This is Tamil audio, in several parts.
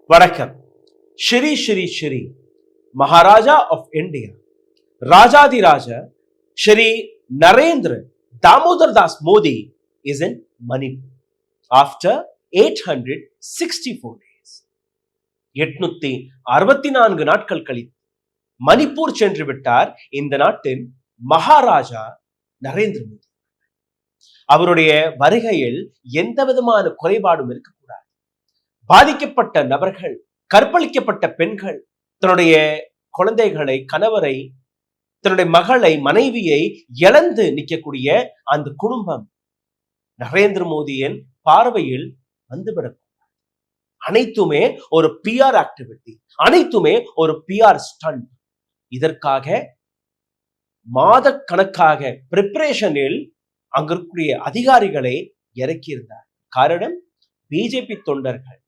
வணக்கம். Shri Shri Shri Maharaja of India Rajadhiraja Shri Narendra Damodar Das Modi is in Manipur after 864 days. 864 நாட்கள் கழித்து மணிப்பூர் சென்று விட்டார் இந்த நாட்டின் மகாராஜா நரேந்திர மோடி. அவருடைய வருகையில் எந்த விதமான குறைபாடும் இருக்கக்கூடாது. பாதிக்கப்பட்ட நபர்கள், கற்பழிக்கப்பட்ட பெண்கள், தன்னுடைய குழந்தைகளை, கணவரை, தன்னுடைய மகளை, மனைவியை இழந்து நிற்கக்கூடிய அந்த குடும்பம் நரேந்திர மோடியின் பார்வையில் வந்துவிடக்கூடாது. அனைத்துமே ஒரு PR ஆக்டிவிட்டி, அனைத்துமே ஒரு PR ஸ்டண்ட். இதற்காக மாத கணக்காக பிரிப்பரேஷனில் அங்க இருக்கக்கூடிய அதிகாரிகளை இறக்கியிருந்தார். காரணம், பிஜேபி தொண்டர்கள்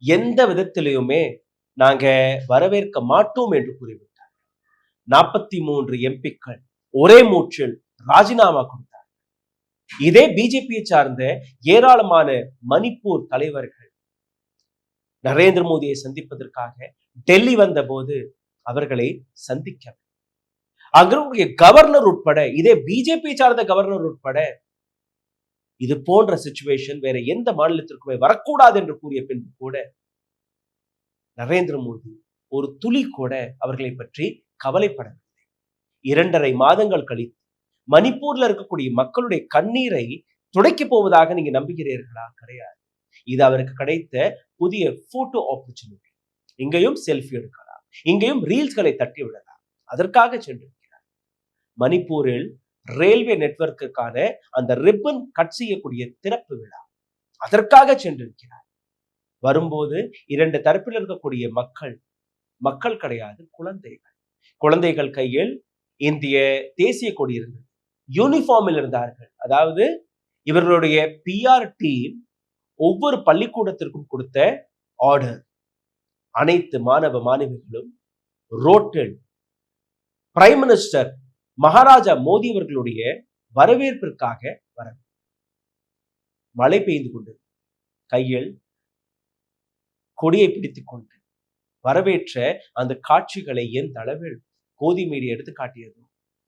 எந்த விதத்திலையுமே நாங்க வரவேற்க மாட்டோம் என்று கூறிவிட்டார். 43 எம்பிக்கள் ஒரே மூச்சில் ராஜினாமா கொடுத்தார். இதே பிஜேபியை சார்ந்த ஏராளமான மணிப்பூர் தலைவர்கள் நரேந்திர மோடியை சந்திப்பதற்காக டெல்லி வந்த போது அவர்களை சந்திக்க அங்கே கவர்னர் உட்பட, இதே பிஜேபி சார்ந்த கவர்னர் உட்பட இது போன்ற சிச்சுவேஷன் வேற எந்த மாநிலத்திற்குமே வரக்கூடாது என்று கூறிய பின்பு கூட நரேந்திர மோடி ஒரு துளி கூட அவர்களை பற்றி கவலைப்படவில்லை. 2.5 மாதங்கள் கழித்து மணிப்பூர்ல இருக்கக்கூடிய மக்களுடைய கண்ணீரை துடைக்க போவதாக நீங்க நம்புகிறீர்களா? கிடையாது. இது அவருக்கு கிடைத்த புதிய போட்டோ ஆப்பர்ச்சுனிட்டி. இங்கேயும் செல்ஃபி எடுக்கலாம், இங்கேயும் ரீல்ஸ்களை தட்டி விடலாம். அதற்காக சென்றிருக்கிறார். மணிப்பூரில் ரயில்வே நெட்வொர்க்குக்கான அந்த ரிப்பன் கட் செய்யக்கூடிய திறப்பு விழா, அதற்காக சென்றிருக்கிறார். வரும்போது 2 தரப்பில் இருக்கக்கூடிய மக்கள் கிடையாது, குழந்தைகள் கையில் இந்திய தேசிய கொடி இருந்தது, யூனிஃபார்மில் இருந்தார்கள். அதாவது இவர்களுடைய PR டீம் ஒவ்வொரு பள்ளிக்கூடத்திற்கும் கொடுத்த ஆர்டர், அனைத்து மாணவ மாணவிகளும் ரோட்டில் பிரைம் மினிஸ்டர் மகாராஜா மோடி அவர்களுடைய வரவேற்பிற்காக வர. மழை பெய்து கொண்டு கையில் கொடியை பிடித்துக் கொண்டு வரவேற்ற அந்த காட்சிகளை எந்த அளவில் கோதி மீடியா எடுத்து காட்டியது.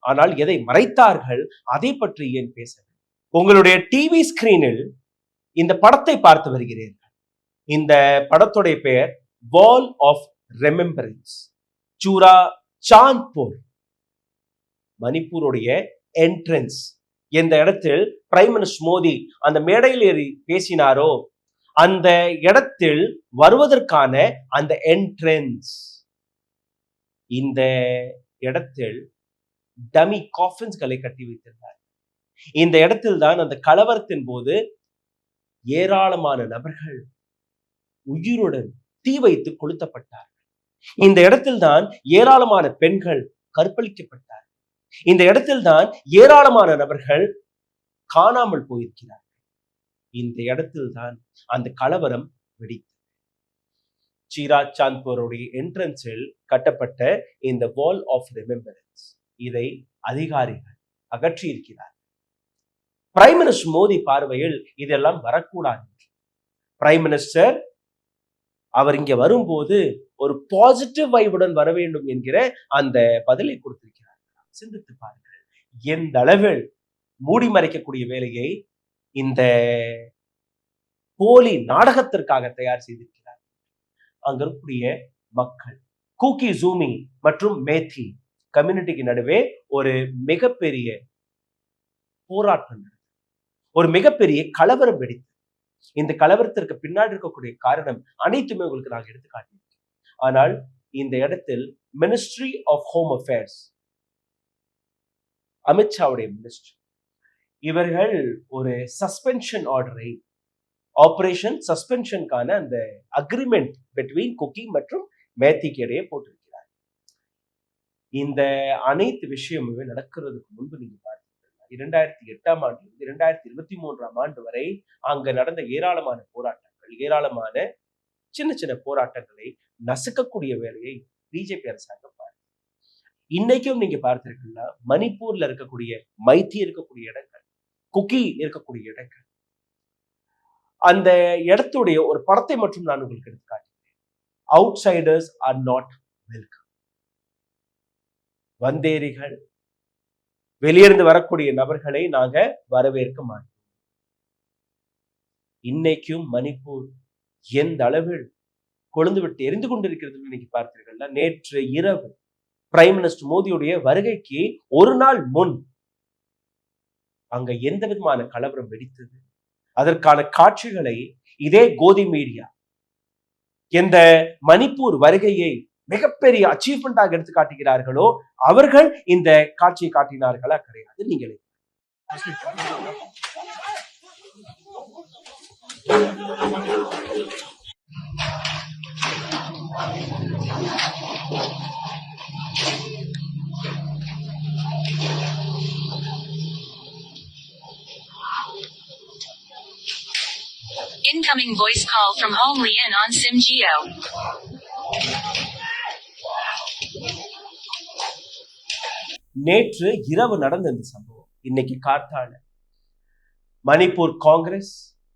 ஆனால் எதை மறைத்தார்கள், அதை பற்றி ஏன் பேசவில்லை? உங்களுடைய டிவி ஸ்கிரீனில் இந்த படத்தை பார்த்து வருகிறீர்கள். இந்த படத்துடைய பெயர் வால் ஆஃப் ரெமெம்பரன்ஸ், சூரா சாந்த்பூர். மணிப்பூருடைய என்ட்ரன்ஸ், எந்த இடத்தில் பிரைம் மினிஸ்டர் மோடி அந்த மேடையில் ஏறி பேசினாரோ அந்த இடத்தில் வருவதற்கான அந்த என்ட்ரன்ஸ், இந்த இடத்தில் டமி காஃபின்ஸ்களை கட்டி வைத்திருந்தார். இந்த இடத்தில் தான் அந்த கலவரத்தின் போது ஏராளமான நபர்கள் உயிருடன் தீ வைத்து கொளுத்தப்பட்டார்கள். இந்த இடத்தில் தான் ஏராளமான பெண்கள் கற்பழிக்கப்பட்டார்கள். இந்த இடத்தில் தான் ஏராளமான நபர்கள் காணாமல் போயிருக்கிறார்கள். இந்த இடத்தில் தான் அந்த கலவரம் வெடித்தது. சீரா சாந்த்பூருடைய என்ட்ரன்ஸில் கட்டப்பட்ட இந்த வால் ஆஃப் ரெமெம்பரன்ஸ், இதை அதிகாரிகள் அகற்றி இருக்கிறார். பிரைம் மினிஸ்டர் மோடி பார்வையில் இதெல்லாம் வரக்கூடாது. பிரைம் மினிஸ்டர் அவர் இங்க வரும்போது ஒரு பாசிட்டிவ் வைபுடன் வர வேண்டும் என்கிற அந்த பதிலை கொடுத்திருக்கிறார். சிந்தித்து பாருங்கள், எந்த அளவில் மூடி மறைக்கக்கூடிய வேலையை இந்த போலி நாடகத்திற்காக தயார் செய்திருக்கிறார். அங்க இருக்கக்கூடிய மக்கள் கூக்கி, ஜூமி மற்றும் மேத்தி கம்யூனிட்டிக்கு நடுவே ஒரு மிகப்பெரிய போராட்டம், ஒரு மிகப்பெரிய கலவரம் வெடித்து. இந்த கலவரத்திற்கு பின்னாடி இருக்கக்கூடிய காரணம் அனைத்துமே உங்களுக்கு நாங்கள் எடுத்து காட்டியிருக்கோம். ஆனால் இந்த இடத்தில் மினிஸ்ட்ரி ஆஃப் ஹோம் அஃபேர்ஸ், அமித்ஷாவுடைய மினிஸ்டர், இவர்கள் ஒரு சஸ்பென்ஷன் ஆர்டரை, ஆபரேஷன் சஸ்பென்ஷனுக்கான அந்த அக்ரிமெண்ட் பிட்வீன் குக்கி மற்றும் மேத்திக்கு இடையே போட்டிருக்கிறார். இந்த அனைத்து விஷயமுமே நடக்கிறதுக்கு முன்பு நீங்க பார்த்தீங்கன்னா 2008ஆம் ஆண்டு 2023ஆம் ஆண்டு வரை அங்க நடந்த ஏராளமான போராட்டங்கள், ஏராளமான சின்ன சின்ன போராட்டங்களை நசுக்கக்கூடிய வேலையை பிஜேபி அரசாங்கம் பார்த்து. இன்னைக்கும் நீங்க பார்த்தீர்கள்னா மணிப்பூர்ல இருக்கக்கூடிய மைத்தி இருக்கக்கூடிய இடங்கள், குக்கி இருக்கக்கூடிய இடங்கள், அந்த இடத்துடைய ஒரு படத்தை மட்டும் நான் உங்களுக்கு எடுத்து காட்டுகிறேன். outsiders are not welcome. வந்தேரிகள், வெளியிருந்து வரக்கூடிய நபர்களை நாங்க வரவேற்க மாட்டோம். இன்னைக்கும் மணிப்பூர் எந்த அளவில் கொழுந்து விட்டு எரிந்து கொண்டிருக்கிறது இன்னைக்கு பார்த்தீர்கள்னா, நேற்று இரவு பிரைம் மினிஸ்டர் மோடியுடைய வருகைக்கு ஒரு நாள் முன் அங்க எந்த விதமான கலவரம் வெடித்தது, அதற்கான காட்சிகளை இதே கோதி மீடியா இந்த மணிப்பூர் வருகையை மிகப்பெரிய அச்சீவ்மெண்டாக எடுத்து காட்டுகிறார்களோ அவர்கள் இந்த காட்சியை காட்டினார்களா? கிடையாது. நீங்களே Incoming voice call from Home Lian on Sim Geo. நேற்று இரவு நடந்த இந்த சம்பவம் இன்னைக்கு காத்தால மணிப்பூர் காங்கிரஸ்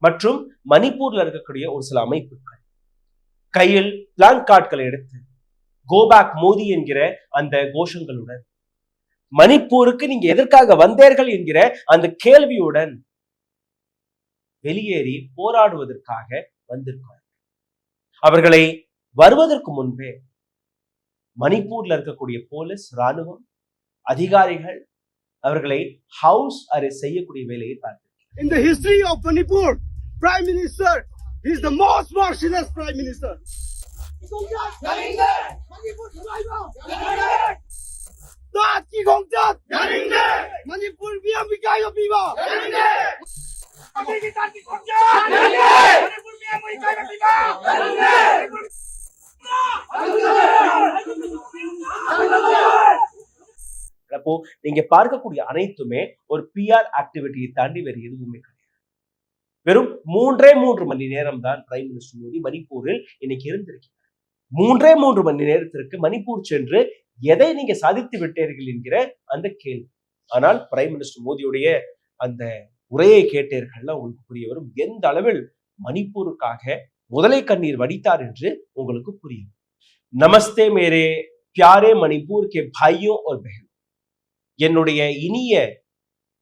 மற்றும் மணிப்பூர்ல இருக்கக்கூடிய ஒரு சில அமைப்புகள் கையில் பிளாங்க் கார்டுகளை எடுத்து கோபேக் மோடி என்கிற அந்த கோஷங்களுடன், மணிப்பூருக்கு நீங்க எதற்காக வந்தீர்கள் என்கிற அந்த கேள்வியுடன் வெளியேறி போராடுவதற்காக வந்திருக்காங்க. அவர்களை வருவதற்கு முன்பே மணிப்பூர்ல இருக்கக்கூடிய போலீஸ், ராணுவம் அதிகாரிகள் அவர்களை ஹவுஸ் அரெஸ்ட் செய்யக்கூடிய வேலையை பார்த்திருக்கிறார். In the history of Manipur, Prime Minister, he is the most merciless Prime Minister. Manipur biya biwa. அப்போ நீங்க பார்க்கக்கூடிய அனைத்துமே ஒரு பிஆர் ஆக்டிவிட்டியை தாண்டி வேறு எதுவுமே கிடையாது. வெறும் 3 மணி நேரம் தான் பிரைம் மினிஸ்டர் மோடி மணிப்பூரில் இன்னைக்கு இருந்திருக்கிறார். 3 மணி நேரத்திற்கு மணிப்பூர் சென்று எதை நீங்க சாதித்து விட்டீர்கள் என்கிற அந்த கேள்வி. ஆனால் பிரைம் மினிஸ்டர் மோடியுடைய அந்த உரையை கேட்டீர்கள்னா உங்களுக்கு புரிய வரும் எந்த அளவில் மணிப்பூருக்காக முதலை கண்ணீர் வடித்தார் என்று உங்களுக்கு புரியும். நமஸ்தே மேரே பியாரே மணிப்பூர் கே பாயியோ और बहनों, என்னுடைய இனிய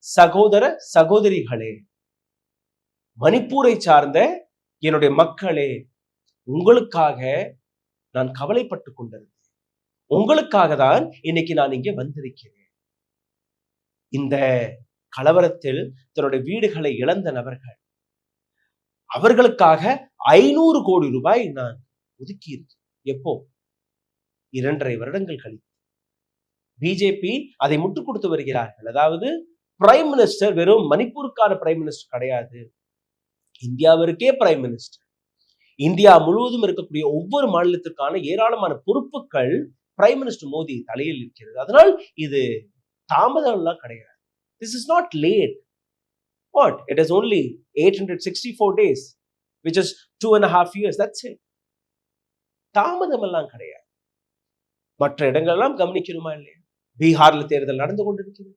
சகோதர சகோதரிகளே, மணிப்பூரை சார்ந்த என்னுடைய மக்களே, உங்களுக்காக நான் கவலைப்பட்டு கொண்டிருந்தேன். உங்களுக்காக தான் இன்னைக்கு நான் இங்கே வந்திருக்கிறேன். இந்த கலவரத்தில் தன்னுடைய வீடுகளை இழந்த நபர்கள், அவர்களுக்காக 500 கோடி ரூபாய் நான் ஒதுக்கி இருக்கேன். எப்போ? 2.5 வருடங்கள் கழித்து பிஜேபி அதை முட்டுக் கொடுத்து வருகிறார்கள். அதாவது பிரைம் மினிஸ்டர் வெறும் மணிப்பூருக்கான பிரைம் மினிஸ்டர் கிடையாது, இந்தியாவிற்கே பிரைம் மினிஸ்டர். இந்தியா முழுவதும் இருக்கக்கூடிய ஒவ்வொரு மாநிலத்திற்கான ஏராளமான பொறுப்புகள் பிரைம் மினிஸ்டர் மோடி தலையில் இருக்கிறது. அதனால் இது தாமதம் எல்லாம் கிடையாது. This is not late. What? It is only 864 days, which is 2.5 years. That's it. தாமதம் எல்லாம் கிடையாது. மற்ற இடங்கள்லாம் கவனிக்கணுமா இல்லையா? பீகார்ல தேர்தல் நடந்து கொண்டிருக்கிறது.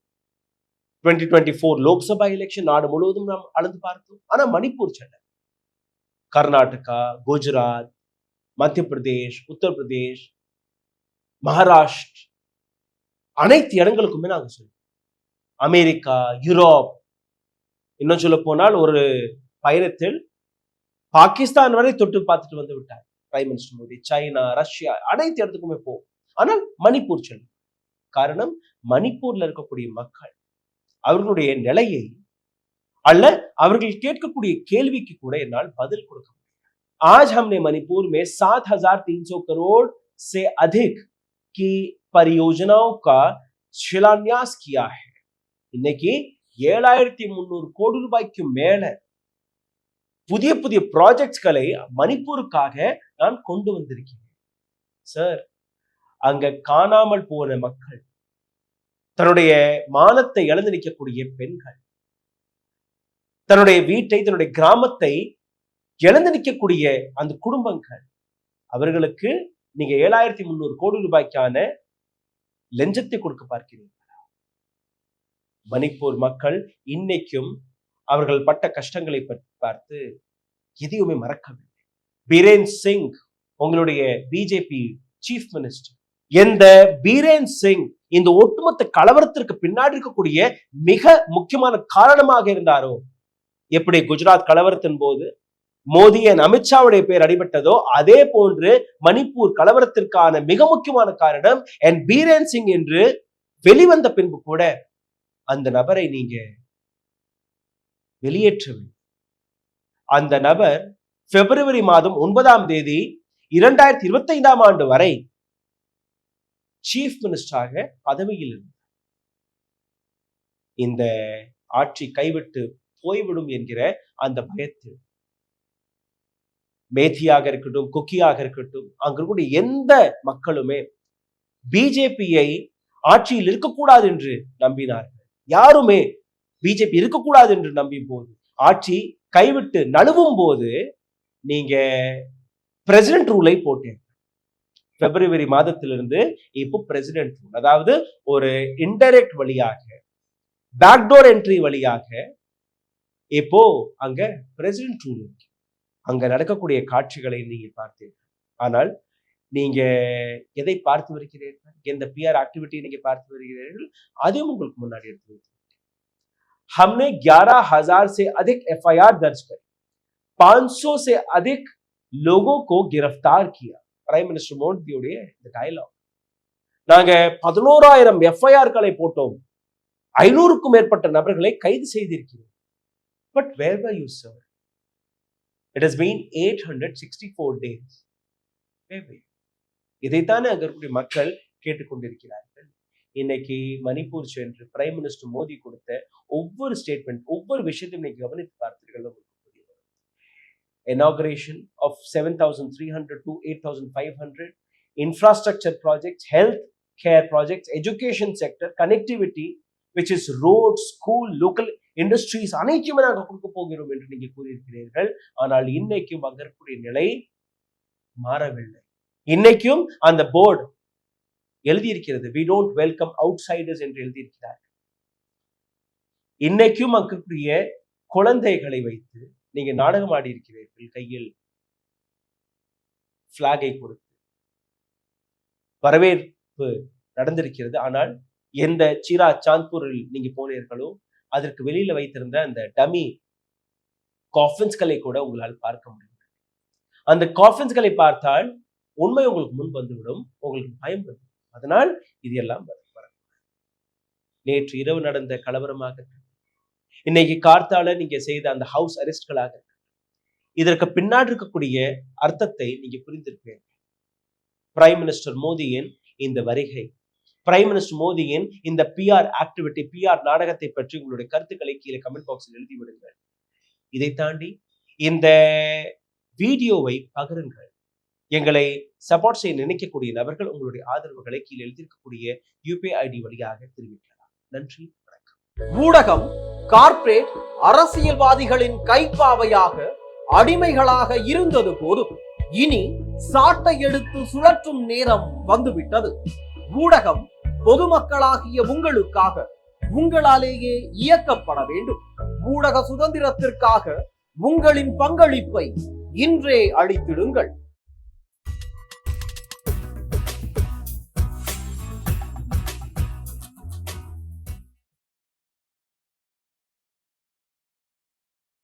2024 லோக்சபா எலெக்ஷன் நாடு முழுவதும் நாம் அளந்து பார்த்தோம். ஆனா மணிப்பூர் சென்னை, கர்நாடகா, குஜராத், மத்திய பிரதேஷ், உத்தரப்பிரதேஷ், மகாராஷ்டிரா அனைத்து இடங்களுக்குமே நாங்க சொல்லுவோம். அமெரிக்கா, யூரோப், இன்னும் சொல்ல போனால் ஒரு பயணத்தில் பாகிஸ்தான் வரை தொட்டு பார்த்துட்டு வந்து விட்டார் prime minister Modi. China, Russia அனைத்து இடத்துக்குமே போகும். ஆனால் மணிப்பூர் செல்லும். காரணம், மணிப்பூர்ல இருக்கக்கூடிய மக்கள் அவர்களுடைய நிலையை அல்ல அவர்கள் கேட்கக்கூடிய கேள்விக்கு கூட என்னால் பதில் கொடுக்க முடியும். आज हमने मणिपुर में 7,300 करोड़ से अधिक की परियोजनाओं का शिलान्यास किया है. இன்னைக்கு 7,300 கோடி ரூபாய்க்கு மேல புதிய புதிய ப்ராஜெக்ட்களை மணிப்பூருக்காக நான் கொண்டு வந்திருக்கிறேன். சார், அங்க காணாமல் போன மக்கள், தன்னுடைய மானத்தை இழந்து நிற்கக்கூடிய பெண்கள், தன்னுடைய வீட்டை, தன்னுடைய கிராமத்தை இழந்து நிற்கக்கூடிய அந்த குடும்பங்கள், அவர்களுக்கு நீங்க 7,300 கோடி ரூபாய்க்கான லஞ்சத்தை கொடுக்க பார்க்கிறீர்களா? மணிப்பூர் மக்கள் இன்னைக்கும் அவர்கள் பட்ட கஷ்டங்களை பார்த்து எதையுமே மறக்கவில்லை. பீரேன் சிங் உங்களுடைய பிஜேபி சீஃப் மினிஸ்டர். எந்த பீரேன் சிங் இந்த ஒட்டுமொத்த கலவரத்திற்கு பின்னாடி இருக்கக்கூடிய மிக முக்கியமான காரணமாக இருந்தாரோ, எப்படி குஜராத் கலவரத்தின் போது மோடி அண்ட் அமித்ஷாவுடைய பேர் அடிபட்டதோ, அதே போன்று மணிப்பூர் கலவரத்திற்கான மிக முக்கியமான காரணம் என் பீரேன் சிங் என்று வெளிவந்த பின்பு கூட அந்த நபரை நீங்க வெளியேற்றவில்லை. அந்த நபர் பிப்ரவரி மாதம் 9ஆம் தேதி 2025ஆம் ஆண்டு வரை சீஃப் மினிஸ்டராக பதவியில் இருந்தார். இந்த ஆட்சி கைவிட்டு போய்விடும் என்கிற அந்த பயத்தில் மேத்தியாக இருக்கட்டும், குக்கியாக இருக்கட்டும், அங்க இருக்கக்கூடிய எந்த மக்களுமே பிஜேபியை ஆட்சியில் இருக்கக்கூடாது என்று நம்பினார்கள். யாருமே பிஜேபி இருக்கக்கூடாது என்று நம்பி போது ஆட்சி கைவிட்டு நழுவும் போது நீங்க பிரசிடென்ட் ரூலை போட்டேன். பிப்ரவரி மாதத்திலிருந்து இப்போ பிரசிடென்ட் ரூல், அதாவது ஒரு இன்டைரக்ட் வழியாக, பேக்டோர் என்ட்ரி வழியாக இப்போ அங்க பிரசிடென்ட் ரூல் இருக்கு. அங்க நடக்கக்கூடிய காட்சிகளை நீங்க பார்த்தீர்கள். ஆனால் நீங்க எதை பார்த்து வருகிறீர்கள், எந்த பிஆர் ஆக்டிவிட்டி நீங்க பார்த்து வருகிறீர்கள், அதுவும் உங்களுக்கு முன்னாடி எடுத்து வைத்து हमने 11,000 से अधिक एफआईआर दर्ज करी, 500 से अधिक लोगों को गिरफ्तार किया. பிரைம் மினிஸ்டர் மோடியுடைய இந்த டயலாக். நாங்க 11,000 எஃப்ஐஆர்களை போட்டோம், 500க்கும் மேற்பட்ட நபர்களை கைது செய்திருக்கிறோம். But where were you sir? It has been 864 days. இதைத்தானே அங்கே மக்கள் கேட்டுக்கொண்டிருக்கிறார்கள். இன்னைக்கு மணிப்பூர் சென்று பிரைம் மினிஸ்டர் மோடி கொடுத்த ஒவ்வொரு ஸ்டேட்மெண்ட், ஒவ்வொரு விஷயத்தையும் இன்னைக்கு கவனித்து பார்த்தீர்கள். inauguration of 7,300 to 8,500 infrastructure projects, health care projects, education sector, connectivity, which is roads, school, local industries, அனைத்துமே நாங்கள் கொடுக்க போகிறோம் என்று நீங்க கூறியிருக்கிறீர்கள். ஆனால் இன்னைக்கும் அங்க இருக்கக்கூடிய நிலை மாறவில்லை. இன்னைக்கும் அந்த போர்டு எழுதியிருக்கிறது, we don't welcome outsiders என்று எழுதியிருக்கிறார். இன்னைக்கும் அங்கக்கூடிய குழந்தைகளை வைத்து நீங்க நாடகம் ஆடி இருக்கிறீர்கள். கையில் பிளாகை கொடுத்து வரவேற்பு நடந்திருக்கிறது. ஆனால் எந்த சீரா சாந்த்பூரில் நீங்க போனீர்களோ அதற்கு வெளியில வைத்திருந்த அந்த டமி காஃபின்ஸ்களை கூட உங்களால் பார்க்க முடியும். அந்த காஃபின்ஸ்களை பார்த்தால் உண்மை உங்களுக்கு முன் வந்துவிடும், உங்களுக்கு பயம் வரும். அதனால் இது எல்லாம் வரும். நேற்று இரவு நடந்த கலவரமாக, இன்னைக்கு கார்த்தால நீங்க செய்த அந்த ஹவுஸ் அரெஸ்ட்களாக, இதற்கு பின்னாடி இருக்கக்கூடிய அர்த்தத்தை நீங்க புரிந்திருப்பீங்க. பிரைம் மினிஸ்டர் மோடியின் இந்த வருகை, பிரைம் மினிஸ்டர் மோடியின் இந்த பிஆர் ஆக்டிவிட்டி, பிஆர் நாடகத்தை பற்றி உங்களுடைய கருத்துக்களை கீழே கமெண்ட் பாக்ஸில் எழுதி விடுங்கள். இதை தாண்டி இந்த வீடியோவை பகிருங்கள். எங்களை சப்போர்ட் செய்ய நினைக்கக்கூடிய நபர்கள் உங்களுடைய ஆதரவுகளை கீழே எழுதியிருக்கக்கூடிய யூபிஐ ஐடி வழியாக தெரிவிக்கலாம். நன்றி, வணக்கம். ஊடகம் கார்ப்பரேட் அரசியல்வாதிகளின் கைப்பாவையாக, அடிமைகளாக இருந்தது போதும். இனி சாட்டை எடுத்து சுழற்றும் நேரம் வந்துவிட்டது. ஊடகம் பொதுமக்களாகிய உங்களுக்காக, உங்களாலேயே இயக்கப்பட வேண்டும். ஊடக சுதந்திரத்திற்காக உங்களின் பங்களிப்பை இன்றே அளித்திடுங்கள்.